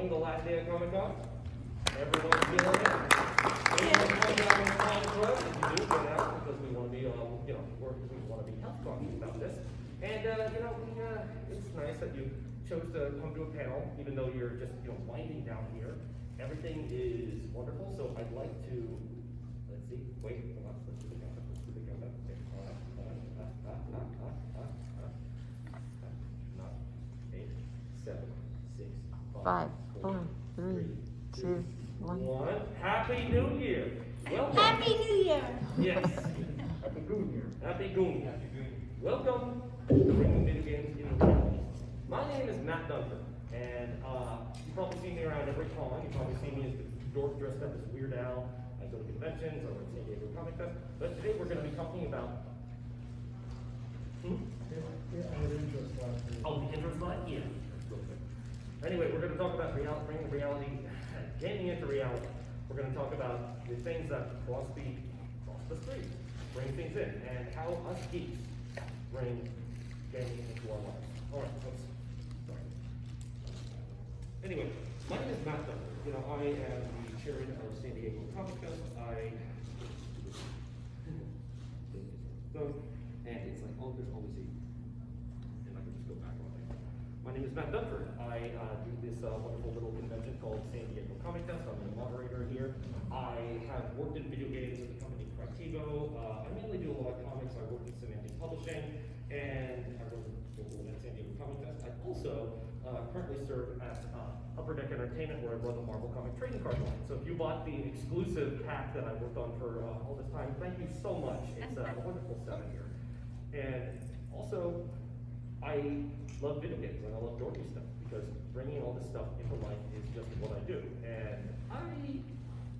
enjoying the last day of Comic-Con? Everyone's feeling it? Anyone come down and talk to us? If you do, get out, because we want to be, we want to be health conscious about this. And, it's nice that you chose to come to a panel, even though you're just, winding down here. Everything is wonderful, so I'd like to, let's see, wait, hold on, let's do the countdown, Okay, not 8, 7, 6, 5, 4, 3, 2, 1. Happy New Year! Welcome. Happy New Year! Yes. Happy Goon Year. Happy Goon Year. Welcome to Bringing Video Games into Reality. My name is Matt Dunford, and you probably see me around every con. You probably see me as the dork dressed up as Weird Al. I go to conventions, I work at San Diego Comic Fest. But today we're going to be talking about. Yeah, I had an intro slide. Oh, the intro slide? Yeah. Anyway, we're going to talk about bringing gaming into reality. We're going to talk about the things that cross the street, bring things in, and how us geeks bring gaming into our lives. All right, let's start. Anyway, my name is Matt Dunford. I am the chairman of San Diego Comic Fest. And it's like, oh, there's always and I can just go back on it. My name is Matt Dunford. I do this wonderful little convention called San Diego Comic Fest. I'm the moderator here. I have worked in video games with the company Critivo. I mainly do a lot of comics. I work in semantic publishing, and I run the local at San Diego Comic Fest. I also currently serve at Upper Deck Entertainment, where I run the Marvel comic trading card line. So if you bought the exclusive pack that I worked on for all this time, thank you so much. It's a wonderful setup here. And also, I love video games and I love dorky stuff, because bringing all this stuff into life is just what I do. And I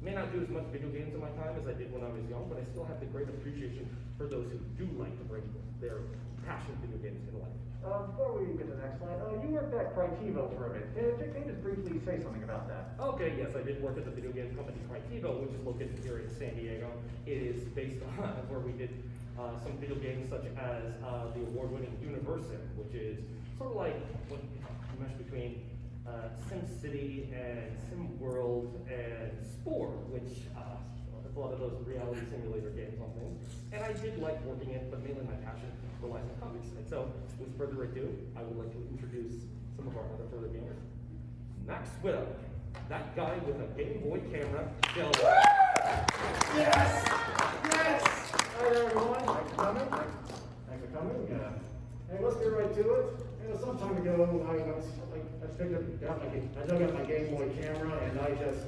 may not do as much video games in my time as I did when I was young, but I still have the great appreciation for those who do like to bring their passion video games into life. Before we get to the next slide, you worked at Critivo for a bit. Can you just briefly say something about that? Okay, yes, I did work at the video game company Critivo, which is located here in San Diego. It is based on where we did some video games such as the award-winning Universe, which is sort of like what you mesh between SimCity and SimWorld and Spore, which a lot of those reality simulator games on things. And I did like working in, but mainly my passion relies on comics. And so, with further ado, I would like to introduce some of our other further gamers. Maxwell, that guy with a Game Boy camera. Yes! Yes! Hi there, everyone. Thanks for coming. Thanks for coming. Hey, let's get right to it. Some time ago, I dug up my Game Boy camera, and I just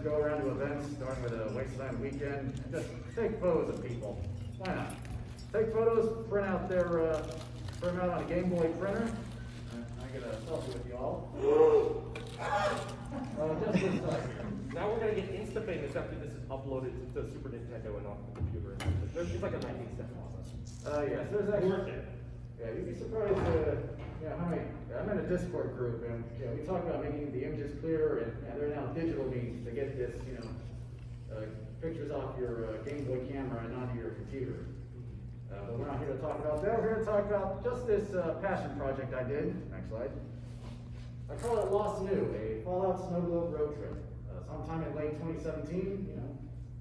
go around to events, starting with a Wasteland weekend, and just take photos of people. Why not? Take photos, print out on a Game Boy printer. I get a selfie with you all. Just this side here. Now we're going to get insta-famous after this is uploaded to the Super Nintendo and off the computer. It's like a 19-step process. Yes, there's actually. Worth it. Yeah, you'd be surprised how many. I'm in a Discord group, and we talk about making the images clearer, and there are now digital means to get this, pictures off your Game Boy camera and onto your computer. But we're not here to talk about that. We're here to talk about just this passion project I did. Next slide. I call it Lost New, a Fallout Snow Globe road trip. Sometime in late 2017,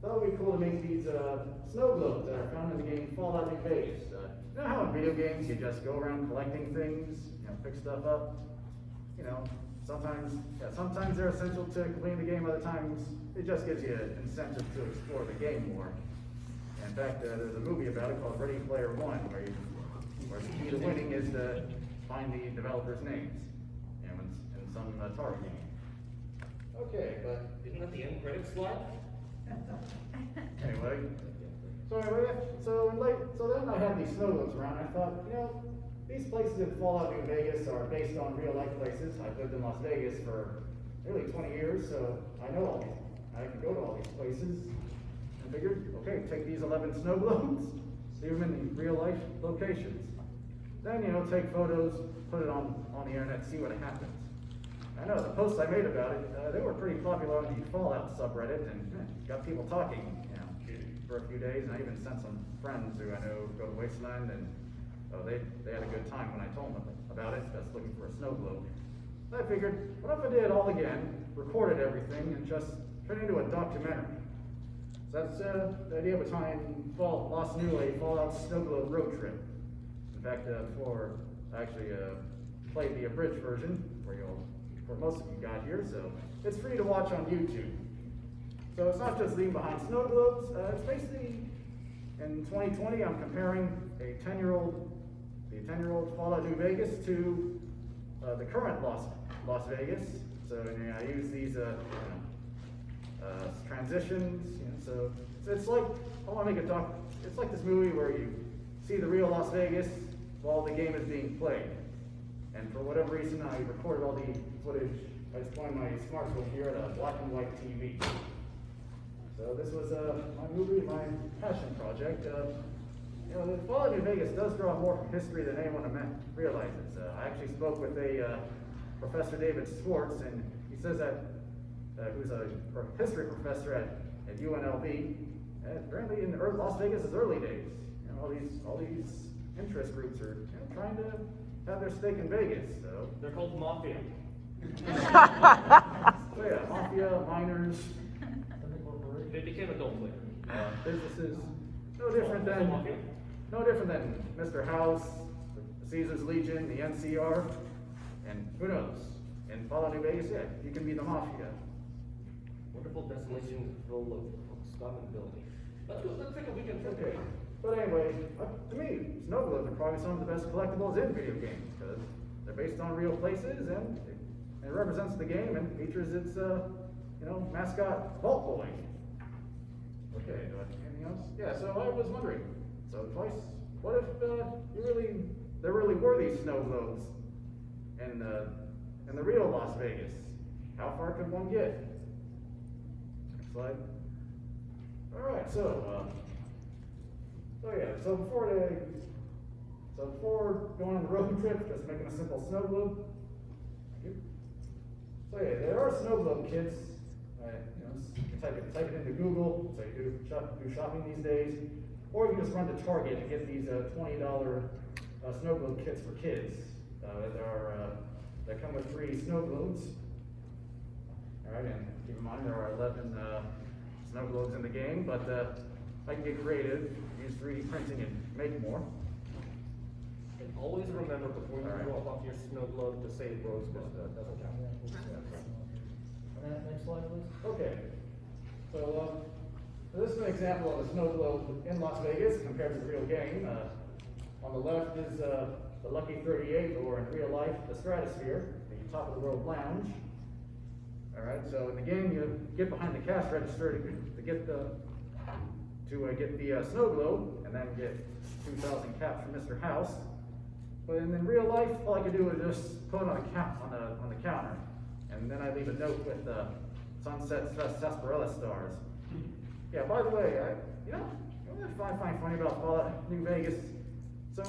thought it would be cool to make these snow globes that are found in the game Fallout New Vegas. You know how in video games you just go around collecting things, pick stuff up? Sometimes they're essential to completing the game, other times it just gives you an incentive to explore the game more. In fact, there's a movie about it called Ready Player One, where the key to winning is to find the developers' names, in some Atari game. Okay, but Isn't that the end credits slide? anyway. So then I had these snow globes around. I thought, these places in Fallout New Vegas are based on real life places. I've lived in Las Vegas for nearly 20 years, so I know all these. I can go to all these places. And figured, okay, take these 11 snow globes, see them in real life locations. Then, take photos, put it on the internet, see what happens. I know the posts I made about it, they were pretty popular on the Fallout subreddit, and got people talking, for a few days. And I even sent some friends who I know go to Wasteland, and they had a good time when I told them about it, just looking for a snow globe. I figured, what if I did it all again, recorded everything, and just turned it into a documentary? So that's the idea behind Lost New a Fallout Snow Globe road trip. In fact, before I actually played the abridged version, where most of you got here, so it's free to watch on YouTube. So it's not just leaving behind snow globes, it's basically, in 2020, I'm comparing the 10-year-old Fallout New Vegas to the current Las Vegas. So I use these transitions. So it's like I want to make a it's like this movie where you see the real Las Vegas while the game is being played. And for whatever reason, I recorded all the footage. I just pointed my smartphone here at a black and white TV. So this was my movie, my passion project. The Fallout New Vegas does draw more from history than anyone realizes. I actually spoke with Professor David Schwartz, and he says that who's a history professor at UNLV. And apparently in Las Vegas' early days, all these interest groups are trying to have their stake in Vegas. So They're called mafia. so yeah, mafia, miners, They became adult later. businesses, no different than Mr. House, the Caesar's Legion, the NCR, and who knows? In Fallout New Vegas, yeah, you can be the mafia. Wonderful desolation full of scum and villainy. Let's take a weekend trip. Okay, but anyway, to me, snow globes are probably some of the best collectibles in video games because they're based on real places and it represents the game and features its mascot Vault Boy. Okay, do I have anything else? Yeah, so I was wondering, what if there really were these snow globes in the real Las Vegas? How far could one get? Next slide. All right, so before going on the road trip, just making a simple snow globe. Thank you. So yeah, there are snow globe kits. You type it into Google, so you do shopping these days, or you can just run to Target and get these $20 snow globe kits for kids. That come with 3 snow globes. All right, and keep in mind there are 11 snow globes in the game, but I can get creative, use 3D printing and make more. And always remember before you drop off your snow globe to save Rosebud. Doesn't count. Next slide, please. Okay, so this is an example of a snow globe in Las Vegas compared to the real game. On the left is the Lucky 38, or in real life, the Stratosphere, the top of the world lounge. All right, so in the game, you get behind the cash register to get the snow globe, and then get 2,000 caps from Mr. House. But in real life, all I can do is just put it on the counter, and then I leave a note with sunset sarsaparilla stars. Yeah, by the way, you know what I find funny about Fallout New Vegas? So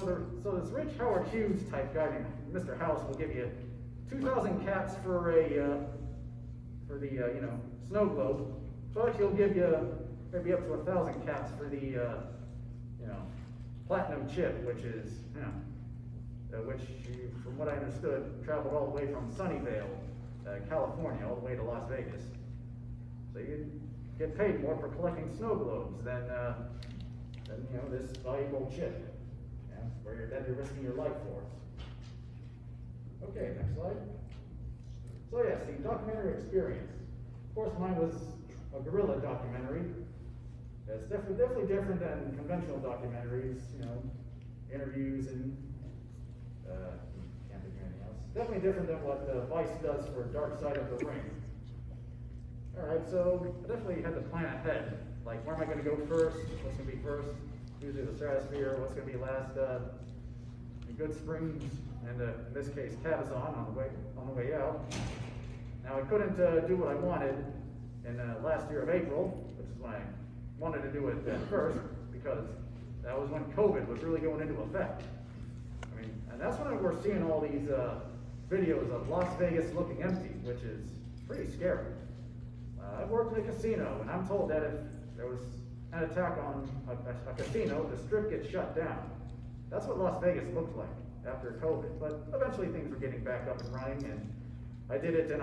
this rich Howard Hughes type guy named Mr. House will give you 2,000 caps for the snow globe, but he'll give you maybe up to 1,000 caps for the platinum chip, which is which, from what I understood, traveled all the way from Sunnyvale, California, all the way to Las Vegas. So you get paid more for collecting snow globes than this valuable chip, where you're risking your life for. Okay, next slide. So yes, the documentary experience. Of course, mine was a guerrilla documentary. It's definitely different than conventional documentaries, interviews and can't think of anything else. Definitely different than what Vice does for Dark Side of the Ring. All right, so I definitely had to plan ahead. Like, where am I going to go first? What's going to be first? Usually the Stratosphere. What's going to be last? Good Springs, and in this case, Cabazon on the way out. Now I couldn't do what I wanted in last year of April, which is when I wanted to do it first, because that was when COVID was really going into effect. And that's when we're seeing all these videos of Las Vegas looking empty, which is pretty scary. I've worked in a casino, and I'm told that if there was an attack on a casino, the strip gets shut down. That's what Las Vegas looked like after COVID, but eventually things were getting back up and running, and I did it in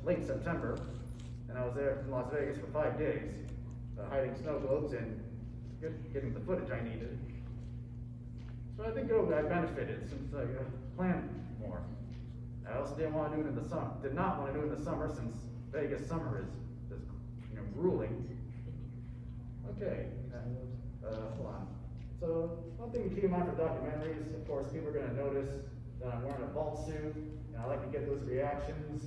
late September, and I was there in Las Vegas for 5 days, hiding snow globes and getting the footage I needed. So I think I benefited since I planned more. I also didn't want to do it in the summer. Did not want to do it in the summer since Vegas summer is grueling. Okay, hold on. So one thing to keep in mind for documentaries, of course, people are going to notice that I'm wearing a vault suit, and I like to get those reactions.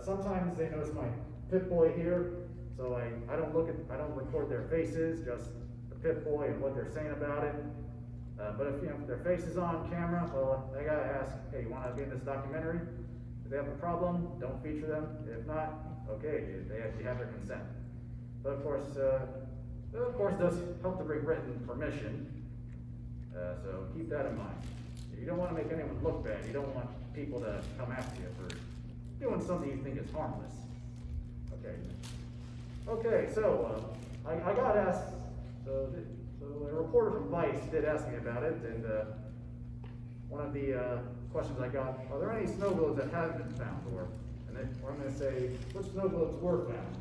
Sometimes they notice my pit boy here, so I don't record their faces, just the pit boy and what they're saying about it. But if their face is on camera, well, I gotta ask, hey, you wanna be in this documentary? If they have a problem, don't feature them. If not, okay, they actually have their consent. But of course, it does help to bring written permission. So keep that in mind. You don't want to make anyone look bad. You don't want people to come after you for doing something you think is harmless. Okay, so I got asked, so a reporter from Vice did ask me about it, and one of the questions I got, are there any snow globes that haven't been found? Or I'm going to say, which snow globes were found?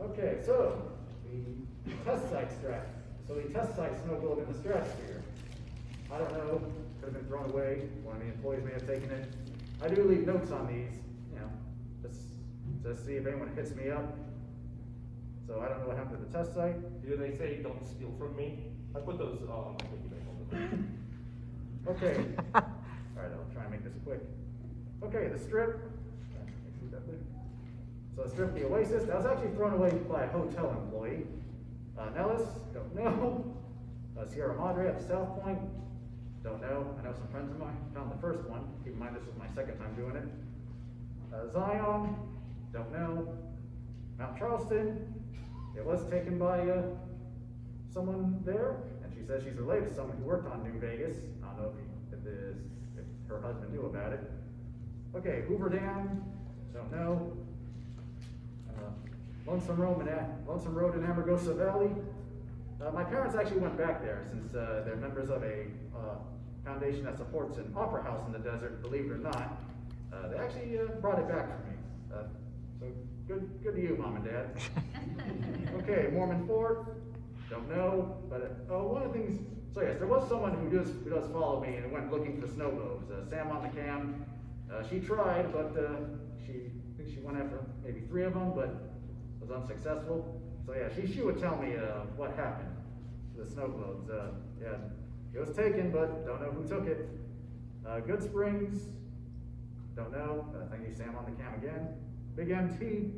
Okay, so the test site snow globe in the stratosphere. I don't know, could have been thrown away, one of the employees may have taken it. I do leave notes on these, just to see if anyone hits me up. So I don't know what happened to the test site. Do they say don't steal from me? I put those on my wiki bank. Okay. Alright, I'll try and make this quick. Okay, the strip. So the strip of the Oasis, that was actually thrown away by a hotel employee. Nellis, don't know. Sierra Madre at South Point, don't know. I know some friends of mine found the first one. Keep in mind this was my second time doing it. Zion, don't know. Mount Charleston, it was taken by someone there, and she says she's related to someone who worked on New Vegas. I don't know if her husband knew about it. Okay, Hoover Dam, don't know. Lonesome Road in Amargosa Valley. My parents actually went back there since they're members of a foundation that supports an opera house in the desert, believe it or not. They actually brought it back for me. So good to you, Mom and Dad. Okay, Mormon Fort, don't know, but one of the things, so yes, there was someone who does follow me and went looking for snow globes. Sam on the cam, she tried, but I think she went after maybe 3 of them, but was unsuccessful. So yeah, she would tell me what happened to the snow globes. Yeah, it was taken, but don't know who took it. Good Springs, don't know. Thank you, Sam on the cam again. Big MT.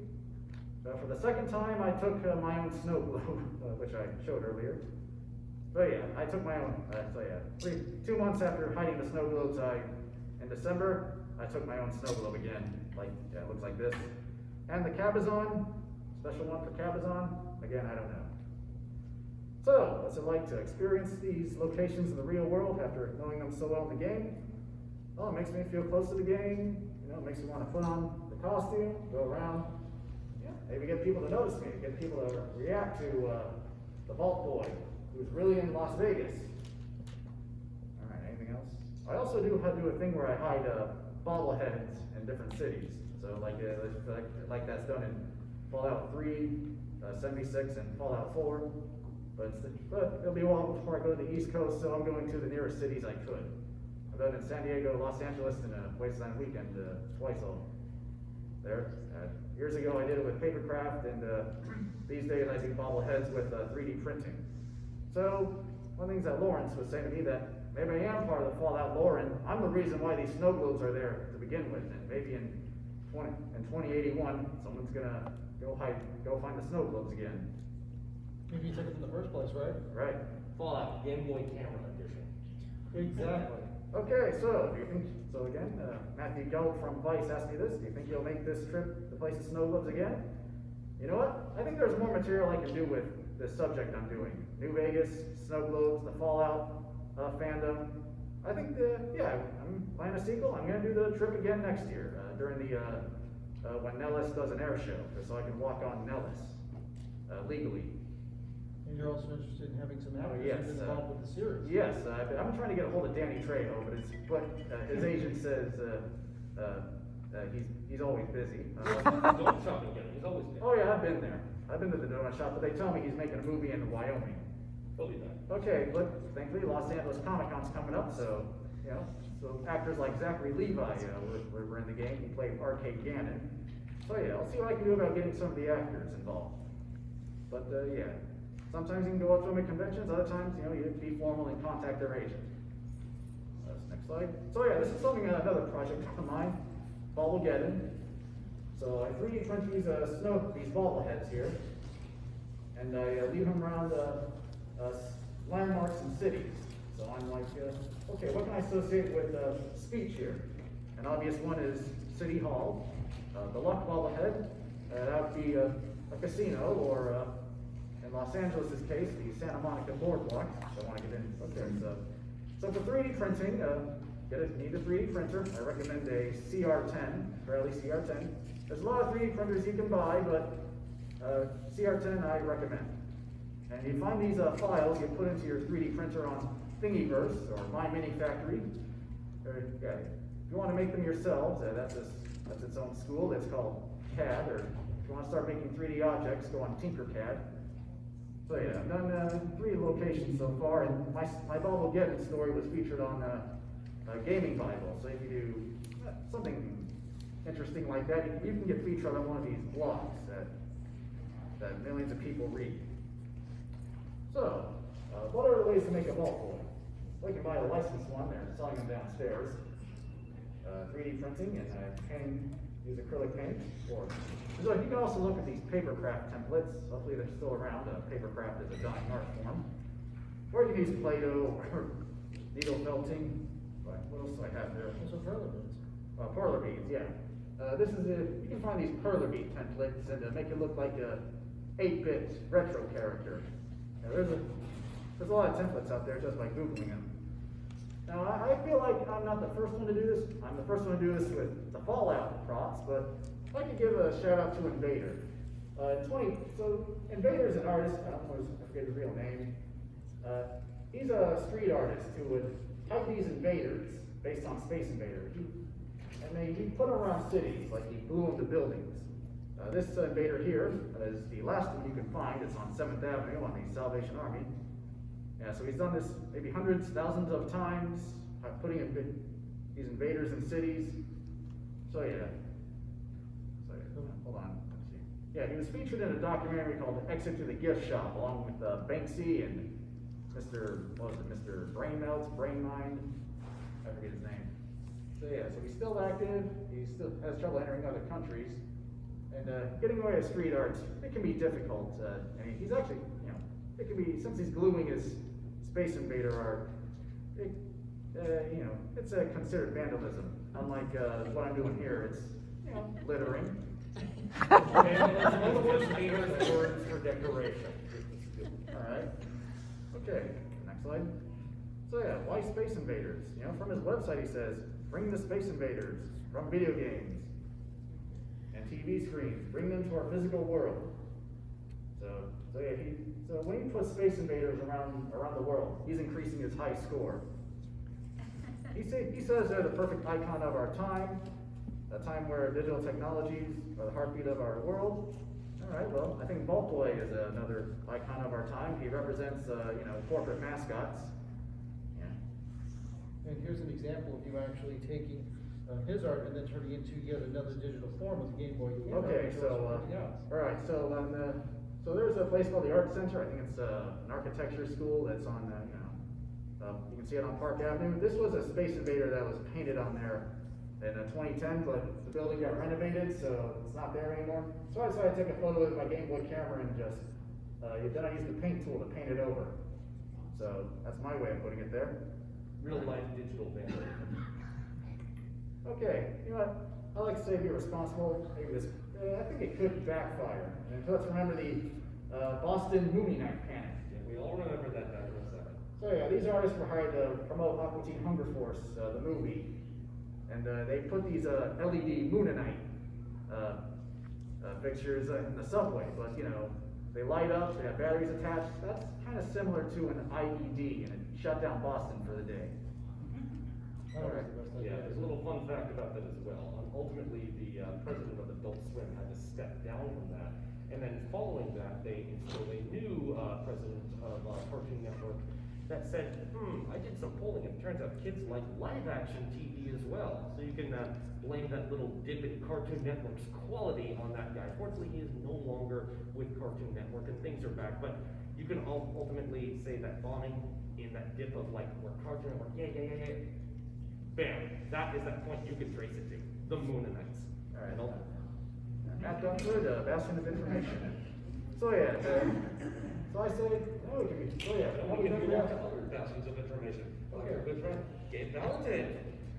For the second time, I took my own snow globe, which I showed earlier. But yeah, I took my own. So yeah, 2 months after hiding the snow globes, in December, I took my own snow globe again. It looks like this. And the Cabazon, special one for Cabazon. Again, I don't know. So, what's it like to experience these locations in the real world after knowing them so well in the game? Well, it makes me feel close to the game. It makes me want to put on the costume, go around, maybe get people to notice me, get people to react to the Vault Boy, who's really in Las Vegas. All right, anything else? I also do a thing where I hide bobbleheads in different cities. So like that's done in Fallout 3, 76, and Fallout 4. But it'll be a while before I go to the East Coast, so I'm going to the nearest cities I could. I've been in San Diego, Los Angeles, and a Wasteland weekend twice all there. Years ago I did it with papercraft, and these days I do bobbleheads with 3D printing. So one of the things that Lawrence was saying to me that maybe I am part of the Fallout lore, and I'm the reason why these snow globes are there to begin with, and maybe in 2081 someone's gonna go find the snow globes again. Maybe you took it in the first place, right? Right. Fallout Game Boy Camera Edition. Exactly. Okay, so again, Matthew Gelb from Vice asked me this. Do you think you'll make this trip to place the snow globes again? You know what? I think there's more material I can do with this subject I'm doing. New Vegas, snow globes, the Fallout fandom. I think I'm planning a sequel. I'm gonna do the trip again next year during the when Nellis does an air show, so I can walk on Nellis legally. And you're also interested in having some actors yes, who've been involved with the series. Yes, I'm trying to get a hold of Danny Trejo, but his agent says he's always busy. Donut shop again, he's always there. Oh yeah, I've been there. I've been to the donut shop, but they tell me he's making a movie in Wyoming. He'll be back. Okay, but thankfully Los Angeles Comic-Con's coming up, so, so actors like Zachary Levi, were in the game. He played Arcade Gannon. So yeah, I'll see what I can do about getting some of the actors involved. But yeah, sometimes you can go out to them at conventions, other times, you have to be formal and contact their agent. Next slide. So yeah, this is something, another project of mine, Bobblegeddon. So I 3D print these bobbleheads here, and I leave them around landmarks and cities. So I'm like, okay, what can I associate with speech here? An obvious one is City Hall. The Luck bobblehead, that would be a casino, or in Los Angeles' case, the Santa Monica Boardwalk. So I want to get in. Okay, so for 3D printing, need a 3D printer. I recommend a CR10, Pirelli CR10. There's a lot of 3D printers you can buy, but CR10 I recommend. And you find these files you put into your 3D printer on Thingiverse or My Mini Factory. If you want to make them yourselves, that's its own school. It's called CAD. Or if you want to start making 3D objects, go on Tinkercad. So yeah, I've done 3 locations so far, and my Bobblegeddon story was featured on Gaming Bible. So if you do something interesting like that, you can get featured on one of these blogs that millions of people read. So, what are the ways to make a vault boy? Well, you can buy a licensed one. They're selling them downstairs. 3D printing and use acrylic paint. So you can also look at these papercraft templates. Hopefully they're still around. Papercraft is a dying art form. Or you can use Play-Doh or needle felting. What else do I have there? Also parlor beads. Parlor beads, yeah. You can find these parlor bead templates and make it look like a 8-bit retro character. Now, there's a lot of templates out there just by Googling them. Now, I feel like I'm not the first one to do this. I'm the first one to do this with the Fallout props, but I'd like to give a shout out to Invader. So Invader is an artist. I forget his real name. He's a street artist who would type these invaders based on Space Invader. He put them around cities, like he blew them to buildings. This Invader here is the last one you can find. It's on 7th Avenue on the Salvation Army. Yeah, so he's done this maybe hundreds, thousands of times, putting these invaders in cities. So yeah. Hold on. Let's see. Yeah, he was featured in a documentary called Exit to the Gift Shop, along with Banksy and Mr. Brainmind. I forget his name. So yeah, so he's still active. He still has trouble entering other countries. And getting away with street art, it can be difficult. He's actually, it can be, since he's gluing his Space Invader art, it's considered vandalism. Unlike what I'm doing here, it's, littering. Words for decoration. Alright. Okay, next slide. So yeah, why Space Invaders? From his website he says, bring the Space Invaders from video games and TV screens, bring them to our physical world. So when he puts Space Invaders around the world, he's increasing his high score. He says they're the perfect icon of our time, a time where digital technologies are the heartbeat of our world. All right, well, I think Vault Boy is another icon of our time. He represents, corporate mascots. Yeah. And here's an example of you actually taking his art and then turning it into yet another digital form with the Game Boy camera. Okay, so so there's a place called the Art Center. I think it's an architecture school that's on you can see it on Park Avenue. This was a Space Invader that was painted on there in 2010, but the building got renovated, so it's not there anymore. So I decided to take a photo with my Game Boy camera and just then I used the paint tool to paint it over. So that's my way of putting it there. Real life digital vandal. Okay, you know what? I like to say be responsible. Maybe this, I think it could backfire. And let's remember the Boston Movie Night panic. Yeah, we all remember that back in the 70s. So yeah, these artists were hired to promote Aqua Teen Hunger Force, the movie. And they put these LED Mooninite fixtures in the subway, but they light up, they have batteries attached. That's kind of similar to an IED, and it shut down Boston for the day. That was the best idea. Yeah, there's a little fun fact about that as well. Ultimately, the president of Adult Swim had to step down from that, and then following that, they installed a new president of Cartoon Network that said, I did some polling, and it turns out kids like live-action TV as well. So you can blame that little dip in Cartoon Network's quality on that guy. Fortunately, he is no longer with Cartoon Network, and things are back, but you can ultimately say that bombing in that dip of like, where Cartoon Network, yeah. Bam, that is that point you can trace it to, the Moonanites. All right. And all- Matt Dunford, bastion of information. So yeah, so I say, oh, we can We can go on to other bastions of information. Okay, our good friend, Gabe Valentin.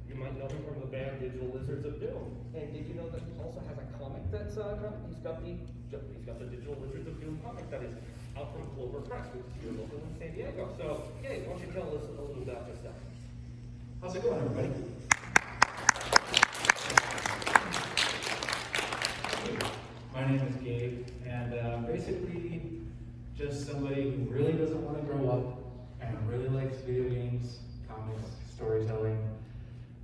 You might know him from the band Digital Lizards of Doom. And did you know that he also has a comic that's coming? He's got the Digital Lizards of Doom comic that is out from Clover Press, which is here local in San Diego. So, Gabe, why don't you tell us a little about yourself? How's it going, everybody? My name is Gabe, and basically just somebody who really doesn't want to grow up and really likes video games, comics, storytelling,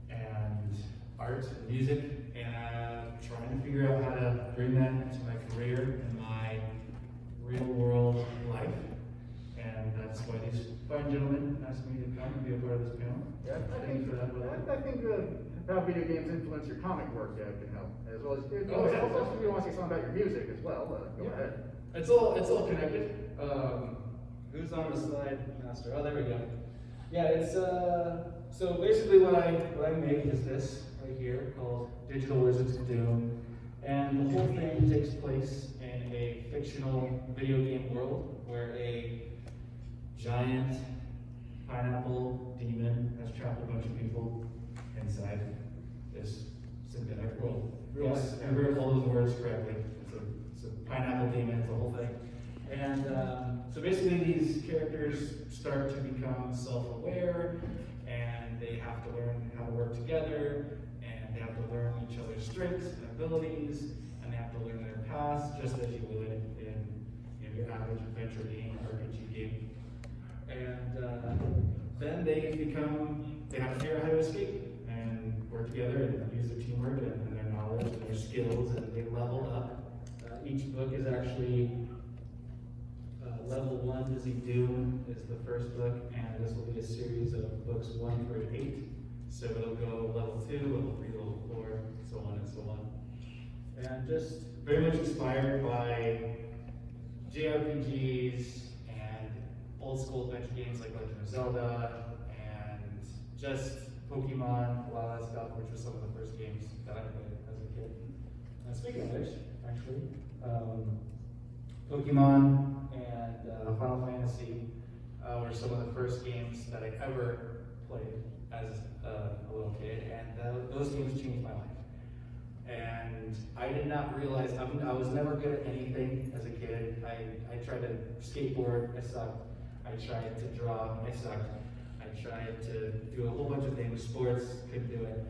and art and music, and trying to figure out how to bring that into my career and my real world life. And that's why these fine gentlemen asked me to come and be a part of this panel. Yeah, Thank you for that, brother. I think how video games influence your comic work can help, as well as Oh, yeah. also if you want to say something about your music as well. Go Yeah. ahead. It's all connected. Who's on the slide master? Oh, there we go. Yeah, it's so basically what I make is this right here called Digital Lizards of Doom, and the whole thing takes place in a fictional video game world where a giant pineapple demon has trapped a bunch of people inside this synthetic world. Yes, I heard all those words correctly. It's a pineapple demon, it's the whole thing. And so basically these characters start to become self-aware, and they have to learn how to work together, and they have to learn each other's strengths and abilities, and they have to learn their past, just as you would in your average adventure game, RPG game. And then they have to figure out how to escape and work together and use their teamwork and their knowledge and their skills, and they level up. Each book is actually level 1 Dizzy Doom is the first book, and this will be a series of books 1 through 8. So it'll go level 2, level 3, level 4, so on and so on. And just very much inspired by JRPGs and old school adventure games like Legend of Zelda, and just Pokemon, a lot of that stuff, which was some of the first games that I played as a kid. And speaking of which, actually, Pokemon and Final Fantasy were some of the first games that I ever played as a little kid, and those games changed my life. And I did not realize, I was never good at anything as a kid. I tried to skateboard, I sucked. I tried to draw, I sucked. I tried to do a whole bunch of things, sports, couldn't do it.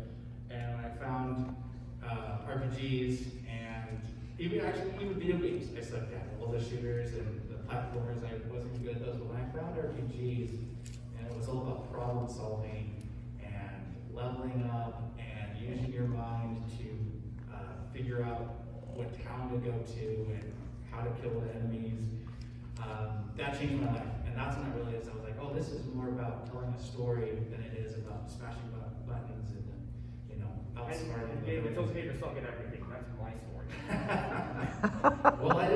And when I found RPGs and even video games, I sucked at. All the shooters and the platformers, I wasn't good at those. But when I found RPGs, and it was all about problem solving and leveling up and using your mind to figure out what town to go to and how to kill the enemies, that changed my life. And that's when I realized, I was like, oh, this is more about telling a story than it is about smashing buttons and, outsmarting. And Gabe, it's okay to suck at everything. That's my story. Well, I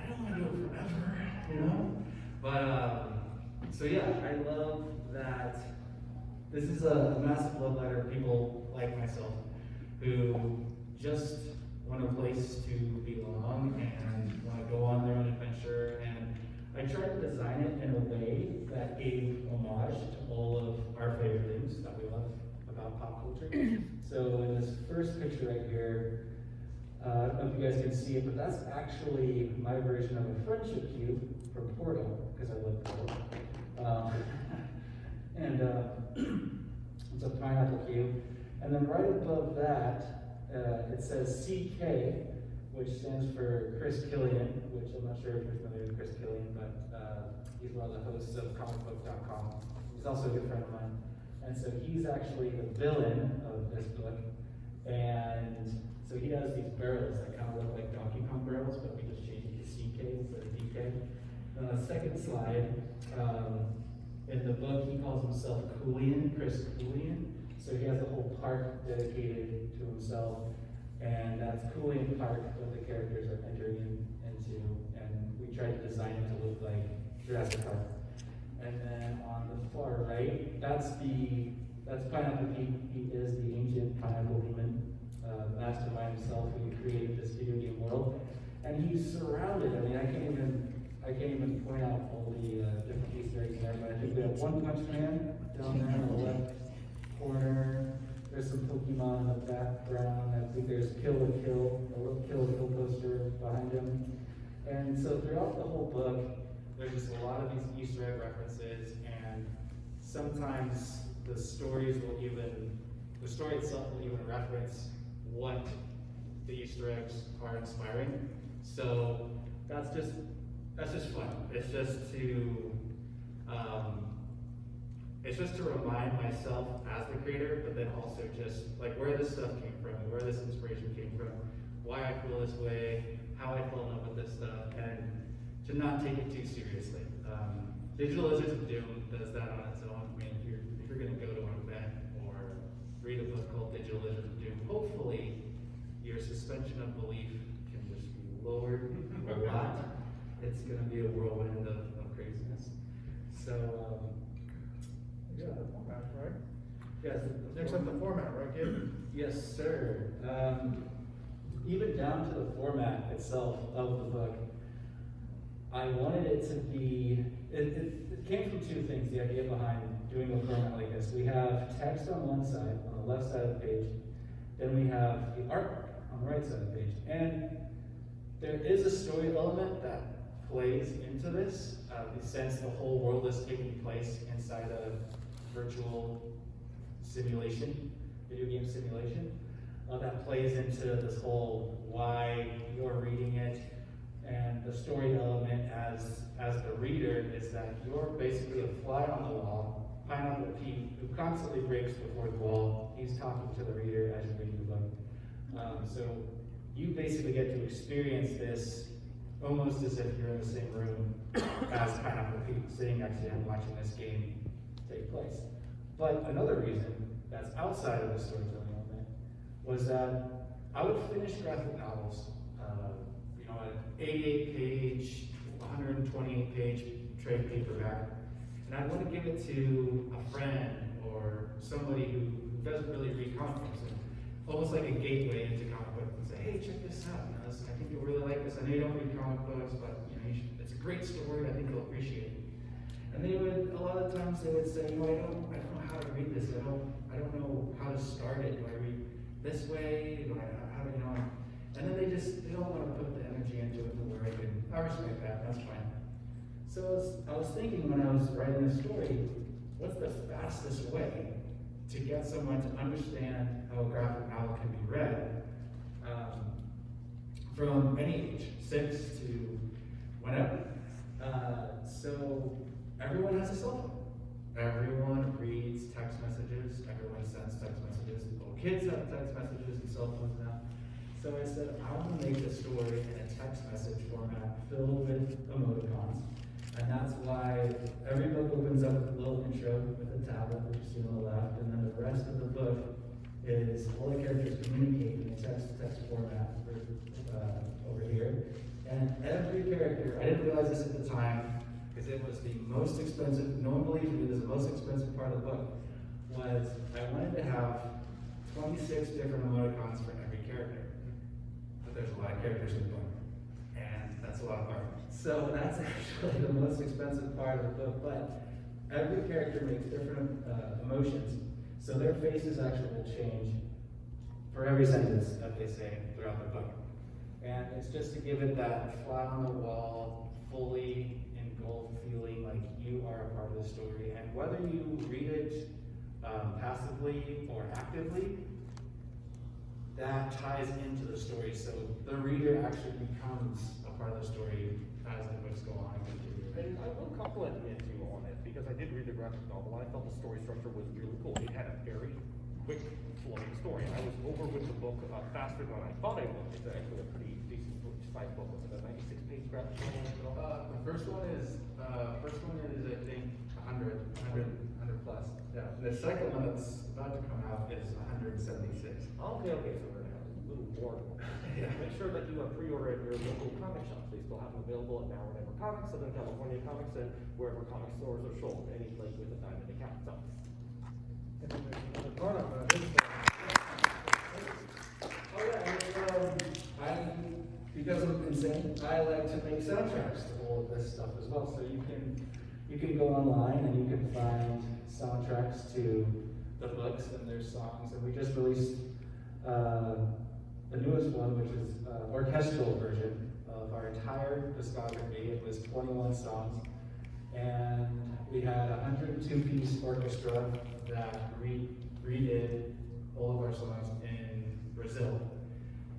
don't want to do it forever, But, so yeah, I love that this is a massive love letter to people like myself who just want a place to belong and want to go on their own adventure. And I tried to design it in a way that gave homage to all of our favorite things that we love about pop culture. So in this first picture right here, I don't know if you guys can see it, but that's actually my version of a friendship cube from Portal, because I love Portal. It's a pineapple cube. And then right above that, it says CK, which stands for Chris Killian, which I'm not sure if you're familiar with Chris Killian, but he's one of the hosts of comicbook.com. He's also a good friend of mine. And so he's actually the villain of this book. And so he has these barrels that kind of look like Donkey Kong barrels, but we just changed it to CK instead of DK. And on the second slide, in the book, he calls himself Coolian, Chris Coolian. So he has a whole park dedicated to himself, and that's Coolian Park that the characters are entering into, and we tried to design it to look like Jurassic Park. And then on the far right, that's Pineapple Pete. He is the ancient pineapple demon mastermind himself who created this video game world, and he's surrounded. I mean, I can't even point out all the different Easter eggs there, but I think we have One Punch Man down there on the left corner. There's some Pokemon in the background. I think there's Kill the Kill, a little Kill the Kill poster behind him. And so throughout the whole book, there's just a lot of these Easter egg references, and sometimes the story itself will even reference what the Easter eggs are inspiring. So that's just fun. It's just to remind myself as the creator, but then also just like where this stuff came from, where this inspiration came from, why I feel this way, how I fell in love with this stuff, and to not take it too seriously. Digital Lizards of Doom does that on its own. I mean, if you're going to go to an event or read a book called Digital Lizards of Doom, hopefully your suspension of belief can just be lowered a lot. It's going to be a whirlwind of craziness. So, Yeah, the format, right? yes. Next up, the format, right, Gabe? Yes, sir. Even down to the format itself of the book, I wanted it to be, it came from two things, the idea behind doing a format like this. We have text on one side, on the left side of the page, then we have the artwork on the right side of the page. And there is a story element that plays into this, the sense the whole world is taking place inside a virtual simulation, video game simulation. That plays into this whole why you're reading it, and the story element as the reader is that you're basically a fly on the wall, Pineapple Pete, who constantly breaks the fourth wall. He's talking to the reader as you're reading the book. So you basically get to experience this almost as if you're in the same room as Pineapple Pete, sitting next to him watching this game take place. But another reason that's outside of the storytelling element was that I would finish graphic novels, an 88-page, 128-page trade paperback, and I want to give it to a friend or somebody who doesn't really read comic books, and almost like a gateway into comic books, and say, hey, check this out. I think you'll really like this. I know you don't read comic books, but it's a great story. I think you'll appreciate it. And they would, a lot of times, they would say, I don't know how to read this. I don't know how to start it. Do I read this way? How do you know? And then they don't want to put the energy into it the work, and I respect that. That's fine. So I was thinking when I was writing this story, what's the fastest way to get someone to understand how a graphic novel can be read from any age, 6 to whenever. So everyone has a cell phone. Everyone reads text messages. Everyone sends text messages. Little kids have text messages and cell phones now. So I said, I want to make the story in a text message format filled with emoticons. And that's why every book opens up with a little intro with a tablet, which you see on the left, and then the rest of the book is all the characters communicate in a text-to-text format over here. And every character, I didn't realize this at the time, because it was the most expensive, no one believes me, this is the most expensive part of the book, was I wanted to have 26 different emoticons for every character. But there's a lot of characters in the book, and that's a lot of art. So that's actually the most expensive part of the book, but every character makes different emotions, so their faces actually will change for every sentence that they say throughout the book. And it's just to give it that fly on the wall, fully engulfed feeling like you are a part of the story. And whether you read it passively or actively, that ties into the story. So the reader actually becomes a part of the story as the books go on and continue. And I will compliment you on it, because I did read the graphic novel, and I thought the story structure was really cool. It had a very quick, flowing story, and I was over with the book faster than I thought I would. It's actually a pretty decent sized book. Was it a 96-page graphic novel? The first one is I think 100 plus. Yeah. The second one that's about to come out is 176. Okay, so we're gonna have a little more. Yeah. Make sure that you pre-order at your local comic shops. They still have them available at Now or Never Comics, Southern California Comics, and wherever comic stores are sold, any place with a diamond account. So, And then there's another part of that. Oh yeah, because I'm insane, I like to make soundtracks to all of this stuff as well. So you can go online and you can find soundtracks to the books and their songs. And we just released the newest one, which is orchestral version of our entire discography. It was 21 songs, and we had a 102-piece orchestra that redid all of our songs in Brazil.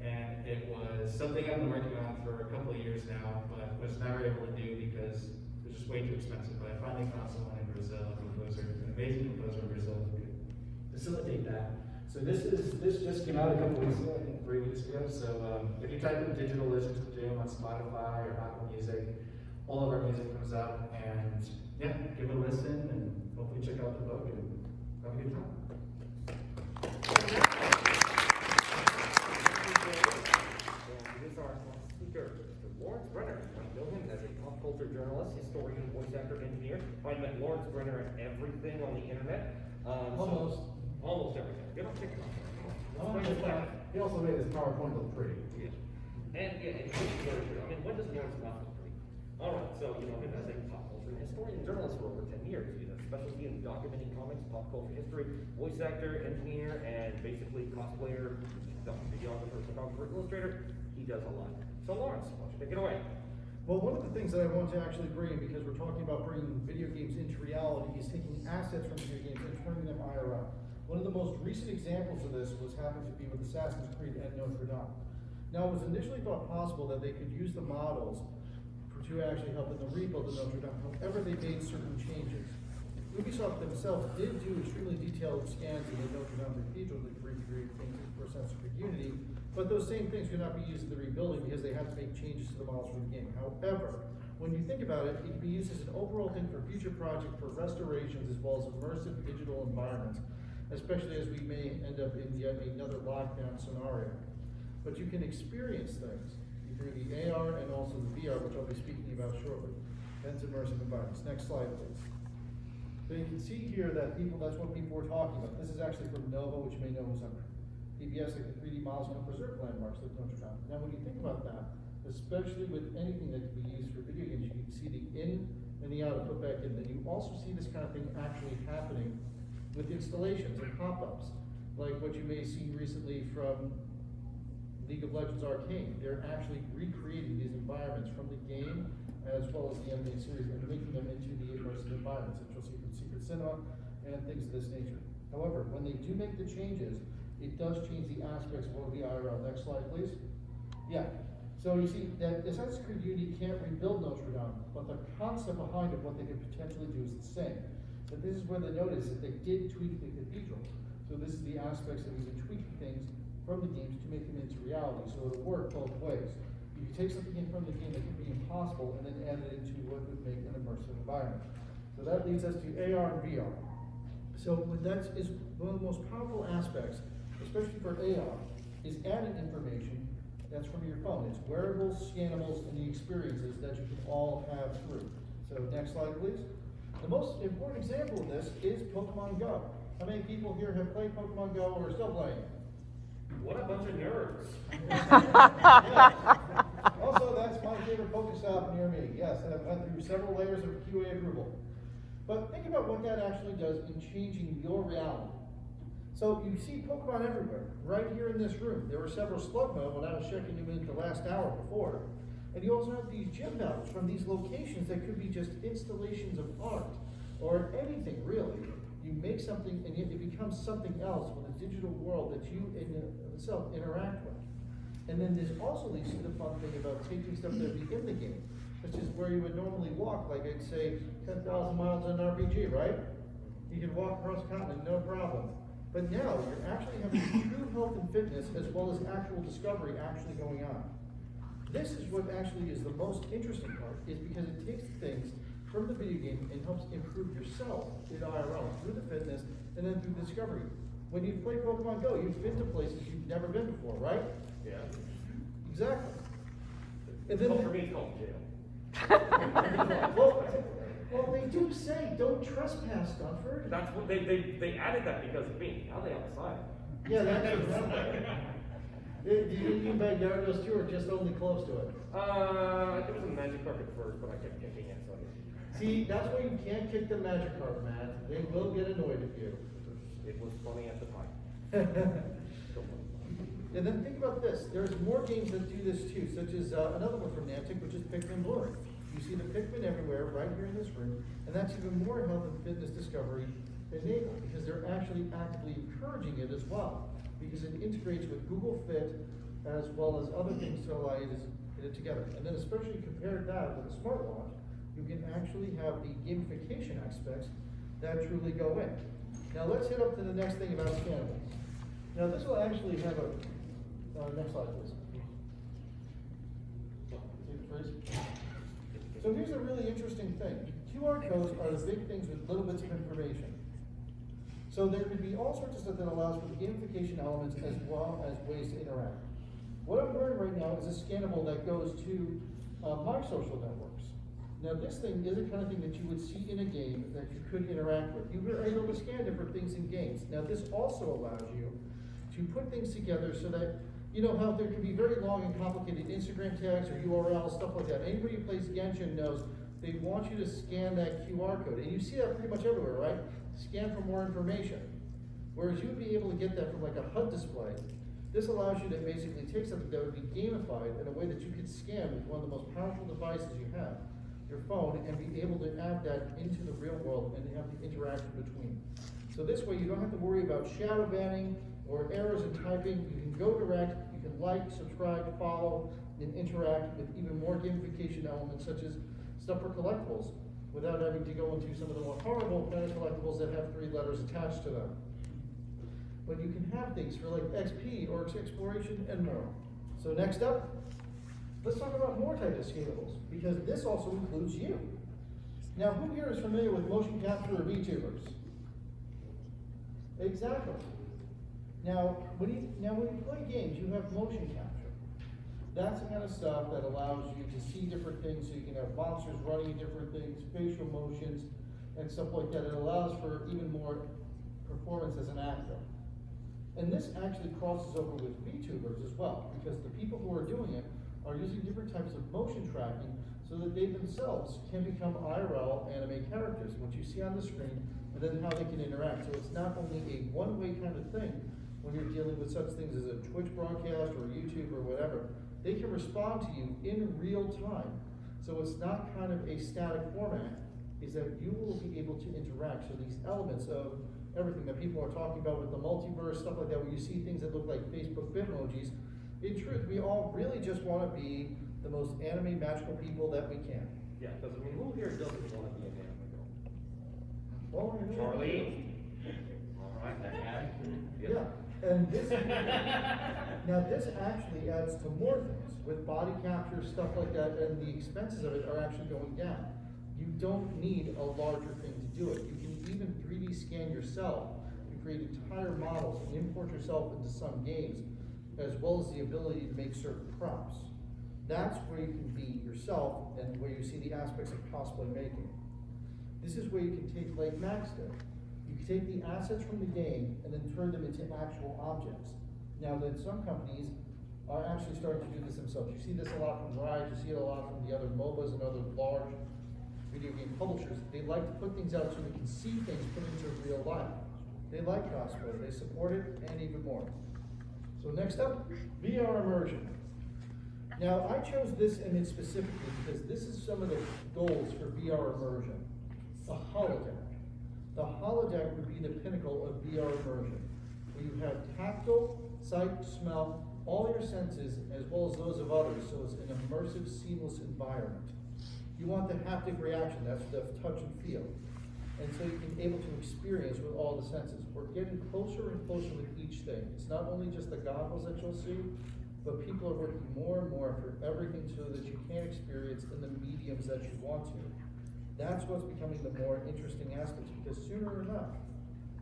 And it was something I've been working on for a couple of years now, but was never able to do because it was just way too expensive. But I finally found someone in Brazil, an amazing composer in Brazil who could facilitate that. So this just came out a couple weeks ago, I think 3 weeks ago. So if you type in Digital Listens of Doom on Spotify or Apple Music, all of our music comes up, and yeah, give it a listen and hopefully check out the book and have a good time. this is our speaker, Mr. Lawrence Brenner. I know him as a pop culture journalist, historian, voice actor, engineer. I met Lawrence Brenner at everything on the internet. Almost everything. You're not picking on He also made his PowerPoint look pretty. Yeah. And it's very true. I mean, when does Lawrence not look pretty? Alright, so you know him as a pop culture historian and journalist for over 10 years. He's a specialty in documenting comics, pop culture history, voice actor, engineer, and basically cosplayer, videographer, photographer, illustrator. He does a lot. So Lawrence, why don't you take it away? Well, one of the things that I want to actually bring, because we're talking about bringing video games into reality, is taking assets from video games and turning them IRL. One of the most recent examples of this happened to be with Assassin's Creed and Notre Dame. Now, it was initially thought possible that they could use the models to actually help in the rebuild of Notre Dame. However, they made certain changes. Ubisoft themselves did do extremely detailed scans of the Notre Dame Cathedral to recreate things for Assassin's Creed Unity, but those same things could not be used in the rebuilding because they had to make changes to the models for the game. However, when you think about it, it can be used as an overall thing for future projects, for restorations, as well as immersive digital environments, especially as we may end up in yet another lockdown scenario. But you can experience things through the AR and also the VR, which I'll be speaking about shortly. Hence immersive environments. Next slide, please. So you can see here that that's what people were talking about. This is actually from Nova, which you may know is on PBS, like the 3D models can preserve landmarks like Notre Dame. Now, when you think about that, especially with anything that can be used for video games, you can see the in and the out and put back in. Then you also see this kind of thing actually happening with installations and pop-ups, like what you may see recently from League of Legends Arcane. They're actually recreating these environments from the game as well as the NBA series and making them into the immersive environments that you'll see from Secret Cinema and things of this nature. However, when they do make the changes, it does change the aspects of what we are around. Next slide, please. Yeah. So you see that Assassin's Creed Unity can't rebuild Notre Dame, but the concept behind it, what they could potentially do is the same. But this is where the note is that they did tweak the cathedral. So this is the aspects that we've been tweaking things from the games to make them into reality. So it'll work both ways. You can take something in from the game that could be impossible and then add it into what would make an immersive environment. So that leads us to AR and VR. So that is one of the most powerful aspects, especially for AR, is added information that's from your phone. It's wearables, scannables, and the experiences that you can all have through. So next slide, please. The most important example of this is Pokemon Go. How many people here have played Pokemon Go or are still playing? What a bunch of nerds. Yeah. Also, that's my favorite Pokestop near me. Yes, and I've went through several layers of QA approval. But think about what that actually does in changing your reality. So you see Pokemon everywhere, right here in this room. There were several Slugma when I was checking them in the last hour before. And you also have these gym battles from these locations that could be just installations of art or anything really. You make something and it becomes something else with a digital world that you in itself interact with. And then there's also the fun thing about taking stuff that would be in the game, which is where you would normally walk, like I'd say 10,000 miles in an RPG, right? You can walk across the continent, no problem. But now you're actually having true health and fitness as well as actual discovery actually going on. This is what actually is the most interesting part, is because it takes things from the video game and helps improve yourself in IRL through the fitness and then through discovery. When you play Pokemon Go, you've been to places you've never been before, right? Yeah. Exactly. And then Well, for me, it's called jail. well, they do say don't trespass, Dunford. That's what they added that because of me. Now they have a sign. Yeah, that's Do you mean by Gyarados too, or just only close to it? There was a magic carpet first, but I kept kicking it, so I guess. See, that's why you can't kick the magic card, man. They will get annoyed at you. It was funny at the time. And then think about this. There's more games that do this too, such as another one from Niantic, which is Pikmin Bloom. You see the Pikmin everywhere, right here in this room, and that's even more health and fitness discovery enabled, because they're actually actively encouraging it as well, because it integrates with Google Fit as well as other things to allow you to get it together. And then especially compare that with a smartwatch, you can actually have the gamification aspects that truly go in. Now let's hit up to the next thing about scannables. Now this will actually have a, next slide please. So here's a really interesting thing. QR codes are the big things with little bits of information. So there could be all sorts of stuff that allows for the gamification elements as well as ways to interact. What I'm wearing right now is a scannable that goes to my social networks. Now this thing is the kind of thing that you would see in a game that you could interact with. You were able to scan different things in games. Now this also allows you to put things together so that, you know how there can be very long and complicated Instagram tags or URLs, stuff like that. Anybody who plays Genshin knows they want you to scan that QR code. And you see that pretty much everywhere, right? Scan for more information. Whereas you would be able to get that from like a HUD display. This allows you to basically take something that would be gamified in a way that you could scan with one of the most powerful devices you have, your phone, and be able to add that into the real world and have the interaction between. So this way you don't have to worry about shadow banning or errors in typing. You can go direct, you can like, subscribe, follow, and interact with even more gamification elements such as stuff for collectibles without having to go into some of the more horrible kind of collectibles that have 3 letters attached to them. But you can have things for like XP or exploration and more. So next up, let's talk about more types of scannables, because this also includes you. Now, who here is familiar with motion capture or VTubers? Exactly. Now, when you play games, you have motion capture. That's the kind of stuff that allows you to see different things, so you can have monsters running different things, facial motions, and stuff like that. It allows for even more performance as an actor. And this actually crosses over with VTubers as well, because the people who are doing it are using different types of motion tracking so that they themselves can become IRL anime characters, what you see on the screen, and then how they can interact. So it's not only a one-way kind of thing when you're dealing with such things as a Twitch broadcast or YouTube or whatever. They can respond to you in real time. So it's not kind of a static format, is that you will be able to interact. So these elements of everything that people are talking about with the multiverse, stuff like that, where you see things that look like Facebook Bitmojis, in truth, we all really just want to be the most anime magical people that we can. Yeah, because I mean, who here doesn't want to be an anime girl? Well, Charlie? All right, that guy. yeah, and this, now this actually adds to more things, with body capture, stuff like that, and the expenses of it are actually going down. You don't need a larger thing to do it. You can even 3D scan yourself and create entire models and import yourself into some games, as well as the ability to make certain props. That's where you can be yourself and where you see the aspects of cosplay making. This is where you can take, like Max did, you can take the assets from the game and then turn them into actual objects. Now then some companies are actually starting to do this themselves. You see this a lot from Rise, you see it a lot from the other MOBAs and other large video game publishers. They like to put things out so they can see things put into real life. They like cosplay, they support it, and even more. So next up, VR immersion. Now I chose this image specifically because this is some of the goals for VR immersion. A holodeck. The holodeck would be the pinnacle of VR immersion, where you have tactile, sight, smell, all your senses, as well as those of others, so it's an immersive, seamless environment. You want the haptic reaction, that's the touch and feel. And so you can be able to experience with all the senses. We're getting closer and closer with each thing. It's not only just the goggles that you'll see, but people are working more and more for everything so that you can experience in the mediums that you want to. That's what's becoming the more interesting aspects, because sooner enough,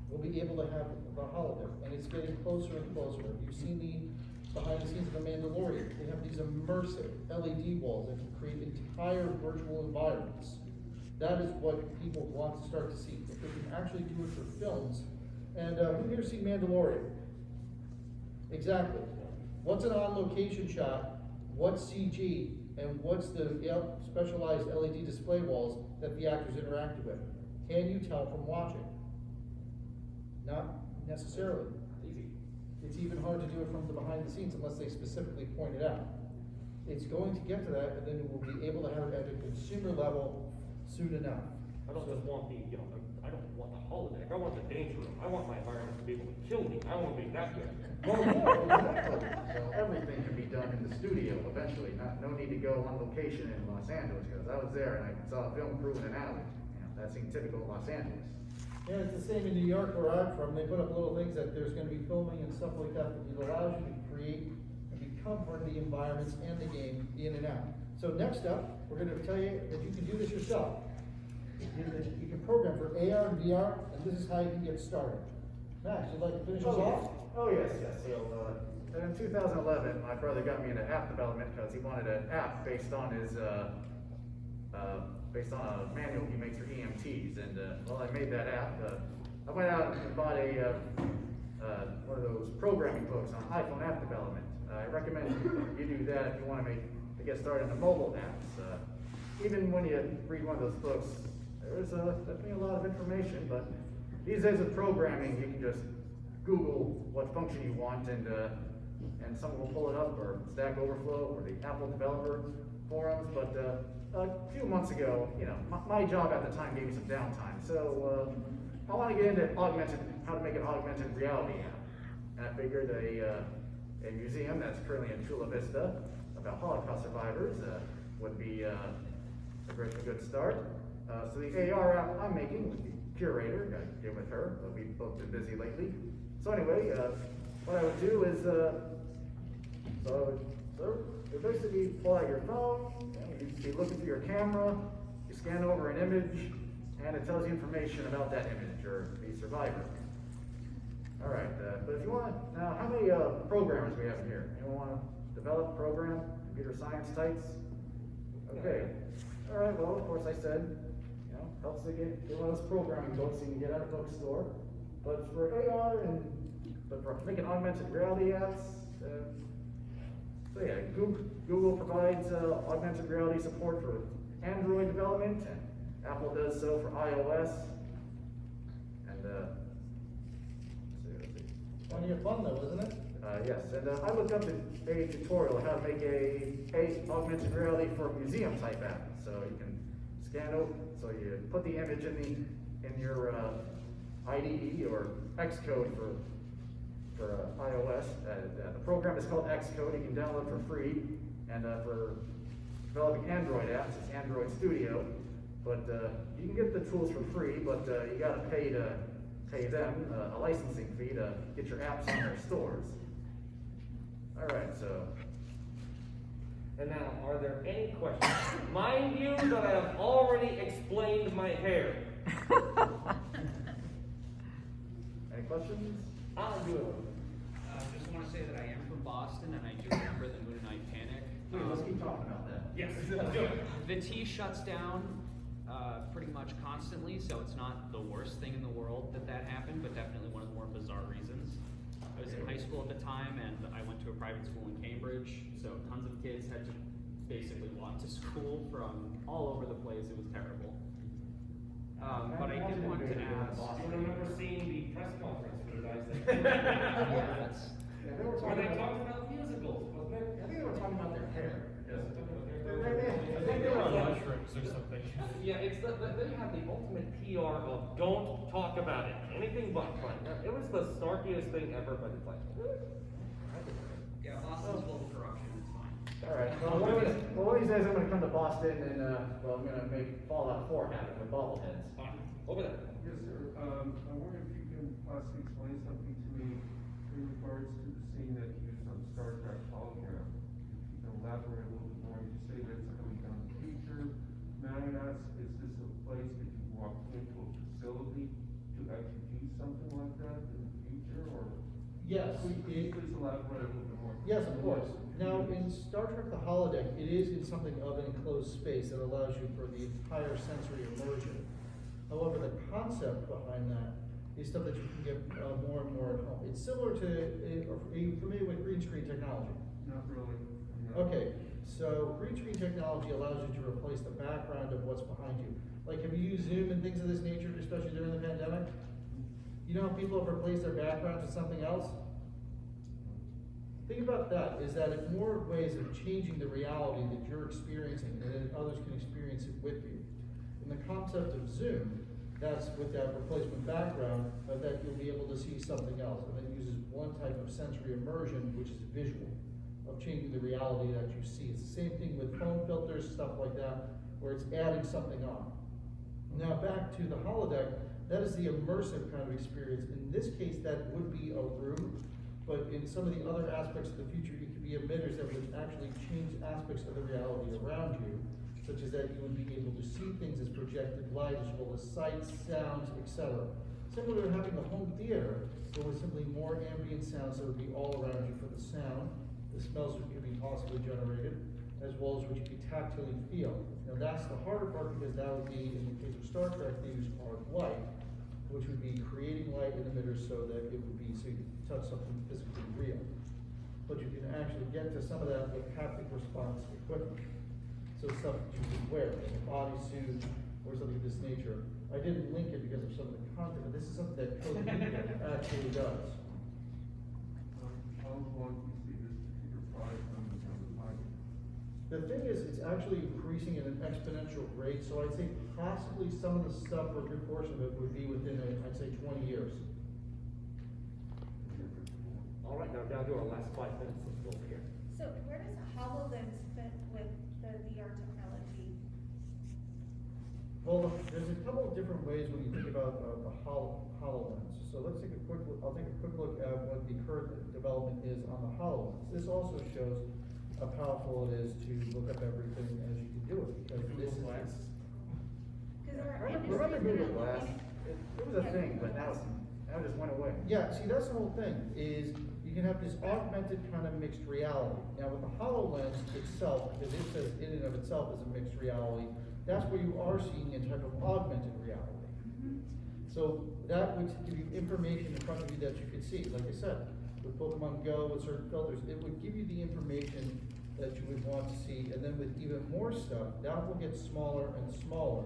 we'll be able to have the holodeck, and it's getting closer and closer. You've seen the behind the scenes of The Mandalorian. They have these immersive LED walls that can create entire virtual environments. That is what people want to start to see. If they can actually do it for films. And who here seen Mandalorian? Exactly. What's an on-location shot? What's CG? And what's the specialized LED display walls that the actors interacted with? Can you tell from watching? Not necessarily. Easy. It's even hard to do it from the behind the scenes unless they specifically point it out. It's going to get to that, and then we'll be able to have it at a consumer level soon enough. I don't just want the, I don't want the holodeck. I want the danger room. I want my environment to be able to kill me. I want to be that good. Well, yeah, exactly. So everything can be done in the studio eventually. No need to go on location in Los Angeles, because I was there and I saw a film crew in an alley. That seemed typical of Los Angeles. Yeah, it's the same in New York where I'm from. They put up little things that there's going to be filming and stuff like that, but it allows you to create and become part of the environments and the game in and out. So next up, we're going to tell you that you can do this yourself. You can program for AR and VR, and this is how you can get started. Max, you'd like to finish us off? Oh, yes. So, in 2011, my brother got me into app development because he wanted an app based on his, based on a manual he makes for EMTs. And, I made that app. I went out and bought one of those programming books on iPhone app development. I recommend you do that if you want to get started in mobile apps. Even when you read one of those books, there's definitely a lot of information, but these days with programming, you can just Google what function you want, and someone will pull it up, or Stack Overflow, or the Apple developer forums. But a few months ago, my job at the time gave me some downtime, so I want to get into how to make an augmented reality app. And I figured a museum that's currently in Chula Vista about Holocaust survivors would be a good start. So the AR app I'm making with the curator, got to get with her, but we've both been busy lately. So anyway, what I would do is, you basically pull out your phone, and you be looking through your camera, you scan over an image, and it tells you information about that image or the survivor. All right, but if you want, now how many programmers we have in here? Anyone want to develop, program, computer science types? Okay. All right, well, of course I said, helps to get one of those programming books you can get at a bookstore. But for AR but for making augmented reality apps, Google provides augmented reality support for Android development, and Apple does so for iOS. And let's see. Plenty of fun though, isn't it? Yes, and I looked up a tutorial how to make a augmented reality for a museum type app. So you can scan over, so you put the image in your IDE or Xcode for iOS. The program is called Xcode. You can download for free, and for developing Android apps, it's Android Studio. But you can get the tools for free, but you got to pay them a licensing fee to get your apps on their stores. All right, so. And now, are there any questions? Mind you that I have already explained my hair. Any questions? I'll do it. Just want to say that I am from Boston, and I do remember the Moon Knight Panic. Please, let's keep talking about that. Yes, let's do it. The T shuts down pretty much constantly, so it's not the worst thing in the world that happened, but definitely one of the more bizarre reasons. I was in high school at the time, and I went to a private school in Cambridge, so tons of kids had to basically walk to school from all over the place. It was terrible. But I did want to ask. I remember seeing the press conference for the guys that. Yeah, that's. Yeah, they were Where talking they about, talked about musicals, wasn't it? I think they were talking about their hair. Yes. I think they were mushrooms or something. Yeah, it's they had the ultimate PR of don't talk about it, anything but fun. It was the snarkiest thing ever, but it's like, Yeah, Boston's full of corruption, it's fine. All right. Well, one of these days I'm going to come to Boston and well, I'm going to make Fallout 4 happen with bobbleheads. over there. Yes, sir. I wonder if you can possibly explain something to me in regards to the scene that you used on Star Trek hologram. If you can elaborate a little bit more, you say that it's coming down in the future. May I ask, is this a place that you walk into a facility to actually do something like that in the future, or? Yes, Could you please elaborate a little bit more? yes, of course. Now, in Star Trek The Holodeck, it is in something of an enclosed space that allows you for the entire sensory immersion. However, the concept behind that is stuff that you can get more and more at home. It's similar to, are you familiar with green screen technology? Not really. No. Okay, so green screen technology allows you to replace the background of what's behind you. Like, have you used Zoom and things of this nature, especially during the pandemic? You know how people have replaced their backgrounds with something else? Think about that, is that it's more ways of changing the reality that you're experiencing, and then others can experience it with you. In the concept of Zoom, that's with that replacement background, that you'll be able to see something else, and it uses one type of sensory immersion, which is visual, of changing the reality that you see. It's the same thing with phone filters, stuff like that, where it's adding something on. Now back to the holodeck, that is the immersive kind of experience. In this case, that would be a room, but in some of the other aspects of the future, it could be emitters that would actually change aspects of the reality around you, such as that you would be able to see things as projected light, as well as sights, sounds, etc. Similar to having a home theater, there was simply more ambient sounds that would be all around you for the sound, the smells that could be possibly generated, as well as what you could tactily feel. Now that's the harder part, because that would be, in the case of Star Trek, they use hard light, which would be creating light in emitters so that it would be, so you could touch something physically real. But you can actually get to some of that with haptic response equipment. So stuff that you can wear, like a bodysuit or something of this nature. I didn't link it because of some of the content, but this is something that Code Media actually does. How long do you see this particular product on the market? The thing is, it's actually increasing at an exponential rate, so I'd say possibly some of the stuff, or a good portion of it, would be within, I'd say, 20 years. All right, now down to our last 5 minutes. Let's go over here. So where does HoloLens fit with the VR technology? Well, there's a couple of different ways when you think about the HoloLens. So let's take a quick look. I'll take a quick look at what the current development is on the HoloLens. This also shows how powerful it is to look up everything as you can do it, because this is. Because there are Remember industries Google that are Glass? looking It was a thing, but now it just went away. Yeah, see, that's the whole thing, is you can have this augmented kind of mixed reality. Now with the HoloLens itself, because it says in and of itself is a mixed reality, that's where you are seeing a type of augmented reality. So that would give you information in front of you that you could see. Like I said, with Pokemon Go, with certain filters, it would give you the information that you would want to see, and then with even more stuff, that will get smaller and smaller,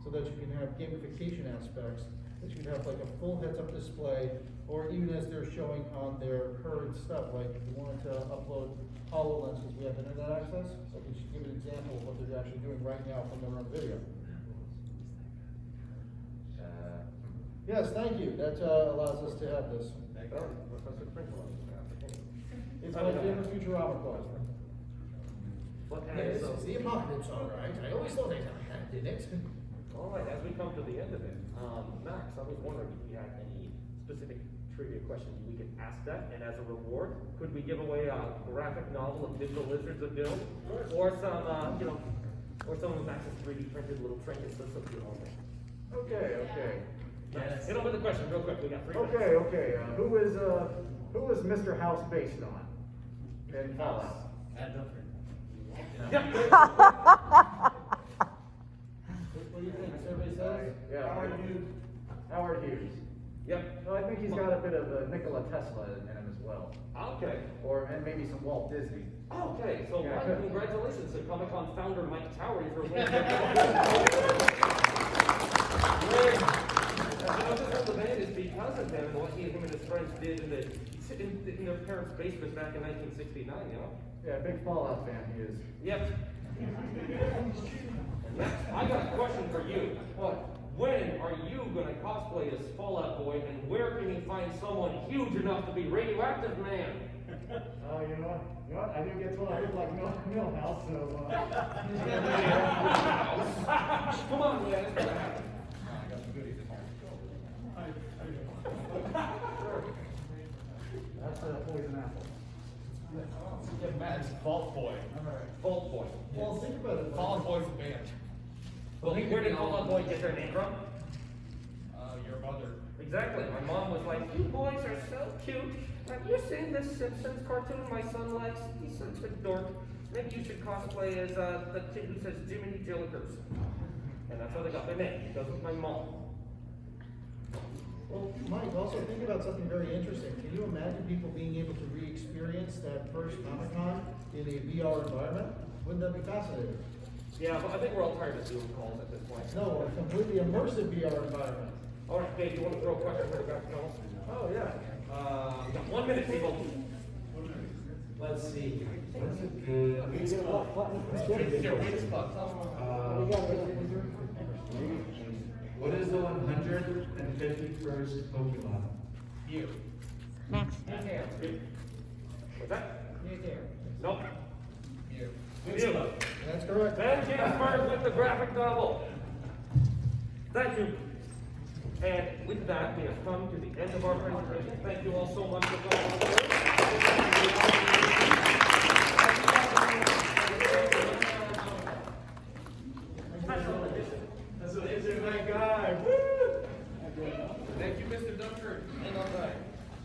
so that you can have gamification aspects, that you can have like a full heads-up display, or even as they're showing on their current stuff, like if you wanted to upload HoloLens, because we have internet access, so I can just give an example of what they're actually doing right now from their own video. Yes, thank you, that allows us to have this. Professor Sprinkle. It's my favorite Futurama quote. What Yes, has, it's the apocalypse, all right. I always thought they'd have had it, didn't it? all right, as we come to the end of it, Max, I was wondering if you had any specific trivia questions we could ask that, and as a reward, could we give away a graphic novel of Digital Lizards of Doom, or some, or some of Max's 3D printed little trinkets or something on there? Okay. Yes. Hit on with the question real quick. We got 3 minutes. Okay. Who is Mr. House based on? In Fallout. At Dunford. What do you think, survey says? Yeah. Howard Hughes. Yep. No, I think he's got a bit of Nikola Tesla in him as well. Okay. And maybe some Walt Disney. Okay, so Yeah. congratulations to Comic-Con founder Mike Towery for winning. this whole event is because of him and what him and his friends did in their parents' basement back in 1969, you know? Yeah, big Fallout fan he is. Yep. And Max, I got a question for you. What? When are you gonna cosplay as Fallout Boy, and where can you find someone huge enough to be Radioactive Man? Oh, you know what? You know what? I didn't get told I look like Millhouse, so, Come on, man, it's gonna happen. That's a poison apple. Get Matt's Vault Boy. Vault Boy. Well, think about it. Vault Boy's a band. Well, where did Fallout Boy get their name from? Your mother. Exactly. My mom was like, "You boys are so cute. Have you seen this Simpsons cartoon my son likes? He's such a dork. Maybe you should cosplay as the kid who says Jiminy Jillikers." And that's how they got their name, because of my mom. Well, Mike, also think about something very interesting. Can you imagine people being able to re-experience that first Comic-Con in a VR environment? Wouldn't that be fascinating? Yeah, but I think we're all tired of Zoom calls at this point. No, a completely immersive VR environment. All right, Dave, you want to throw a question for the back panel? Oh, yeah. We got 1 minute, people. Let's see. What is it? Your wait spot. What is the 151st Pokemon? You. Max. What's that? Nope. You. You. That's correct. Ben Ginsberg with the graphic novel. Thank you. And with that, we have come to the end of our presentation. Thank you all so much for coming. Special edition. That's an internet guy. Woo! Thank you, Mr. Dunford. And all right.